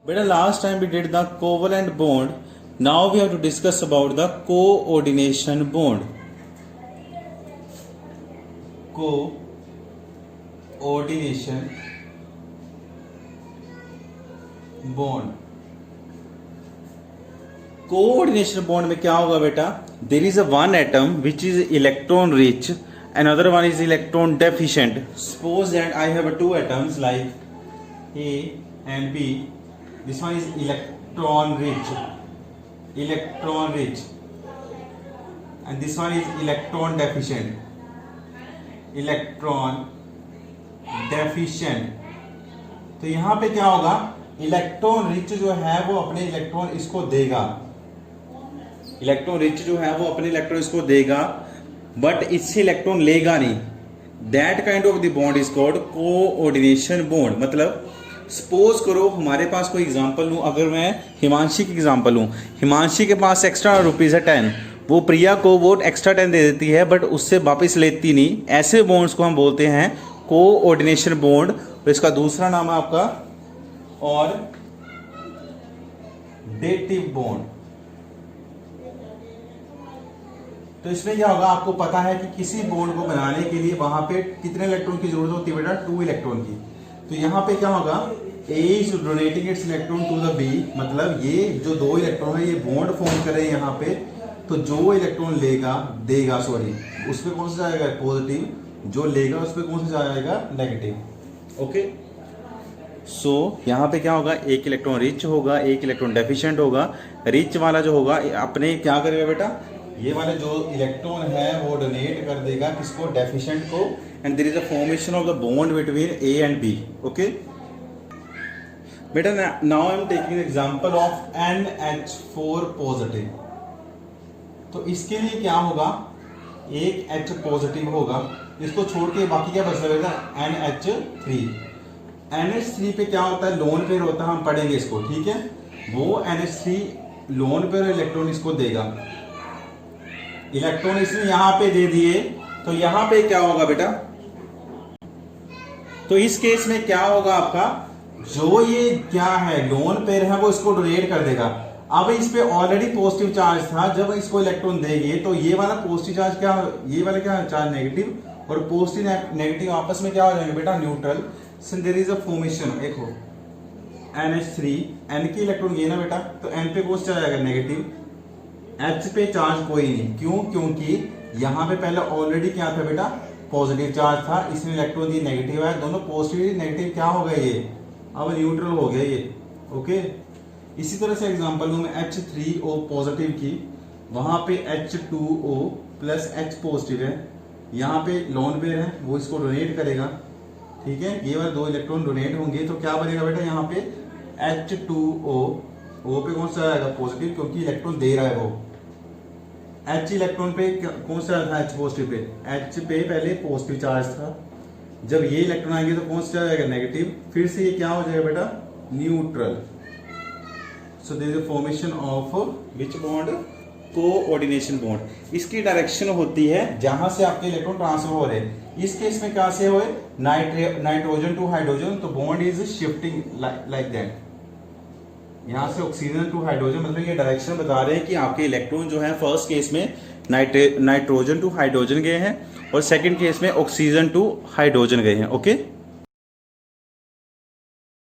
Beta, last time we did the covalent bond. Now we have to discuss about the coordination bond. Coordination bond. Coordination bond में क्या होगा बेटा? There is a one atom which is electron rich, another one is electron deficient. Suppose that I have two atoms like A and B. This one is electron rich, and this one is electron deficient. तो यहाँ पे क्या होगा? Electron rich जो है वो अपने electron इसको देगा, बट इससे इलेक्ट्रॉन लेगा नहीं. That kind of the bond is called coordination bond. मतलब सपोज करो हमारे पास कोई एग्जांपल लूँ, अगर मैं हिमांशी की एग्जांपल लूँ, हिमांशी के पास एक्स्ट्रा रुपीज़ है 10, वो प्रिया को वो एक्स्ट्रा 10 दे देती है बट उससे वापस लेती नहीं. ऐसे बॉन्ड्स को हम बोलते हैं कोऑर्डिनेशन बॉन्ड. तो इसका दूसरा नाम है आपका और डेटिव बॉन्ड. तो इसमें क्या होगा, आपको पता है कि किसी बॉन्ड को बनाने के लिए वहां पे कितने इलेक्ट्रॉन की जरूरत होती है बेटा? 2 इलेक्ट्रॉन की. तो यहाँ पे क्या होगा, A is donating its electron to the B, मतलब ये जो 2 इलेक्ट्रॉन है ये बॉन्ड फॉर्म कर रहे हैं यहाँ पे. तो जो इलेक्ट्रॉन देगा उस पे कौन सा जाएगा? पॉजिटिव. जो लेगा उस पे कौन सा जाएगा? नेगेटिव. ओके. सो यहाँ पे क्या होगा, एक इलेक्ट्रॉन रिच होगा, एक इलेक्ट्रॉन डेफिशिएंट होगा. रिच वाला जो होगा अपने क्या करेगा बेटा, ये वाले जो इलेक्ट्रॉन है वो डोनेट कर देगा किसको? डेफिशिएंट को. And there is a formation of the bond between A and B. Okay बेटा, now I am taking example of NH4 positive. तो इसके लिए क्या होगा, एक H पॉजिटिव होगा, इसको छोड़ के बाकी क्या बचता है? NH3. NH3 पे क्या होता है? लोन पेयर होता है, हम पढ़ेंगे इसको, ठीक है. वो NH3 लोन पेयर इलेक्ट्रॉन इसको देगा. इलेक्ट्रॉन इसने यहां पे दे दिए, तो यहां पे क्या होगा बेटा? तो इस केस में क्या होगा आपका, जो ये क्या है लोन पेयर है वो इसको डोनेट कर देगा. अब इस पे ऑलरेडी पॉजिटिव चार्ज था, जब इसको इलेक्ट्रॉन देंगे तो ये वाला पॉजिटिव चार्ज क्या, ये वाला क्या चार्ज नेगेटिव, और पॉजिटिव नेगेटिव आपस में क्या हो जाएंगे बेटा? Neutral. So there is a formation. देखो NH3, N की इलेक्ट्रॉन ये ना बेटा, तो N पे कौन सा जाएगा? नेगेटिव. H पे चार्ज कोई नहीं. क्यों? क्योंकि यहां पे पहले ऑलरेडी क्या था बेटा? पॉजिटिव चार्ज था, इसमें इलेक्ट्रॉन ये नेगेटिव है, दोनों पॉजिटिव नेगेटिव क्या हो गए, ये अब न्यूट्रल हो गया ये. ओके. इसी तरह से एग्जांपल लूं मैं H3O पॉजिटिव की, वहां पे H2O प्लस H पॉजिटिव है, यहाँ पे लोन पेयर है वो इसको डोनेट करेगा, ठीक है. ये वाले 2 इलेक्ट्रॉन डोनेट होंगे तो क्या बनेगा बेटा? यहाँ पे H2O, O पे कौन सा आएगा? पॉजिटिव, क्योंकि इलेक्ट्रॉन दे रहा है वो. H इलेक्ट्रॉन पे कौन सा था? H positive pay. H पे पहले पॉजिटिव चार्ज था, जब ये इलेक्ट्रॉन आएंगे तो कौन सा जाएगा? नेगेटिव. फिर से ये क्या हो जाएगा बेटा? Neutral. So there is a formation of which bond? Coordination bond. इसकी डायरेक्शन होती है जहां से आपके इलेक्ट्रॉन ट्रांसफर हो रहे हैं. इस केस में क्या से हुए? नाइट्रोजन टू हाइड्रोजन, तो bond is shifting like that. यहां से ऑक्सीजन टू हाइड्रोजन, मतलब ये डायरेक्शन बता रहे हैं कि आपके इलेक्ट्रॉन जो है फर्स्ट केस में नाइट्रोजन टू हाइड्रोजन गए हैं और सेकंड केस में ऑक्सीजन टू हाइड्रोजन गए हैं. ओके.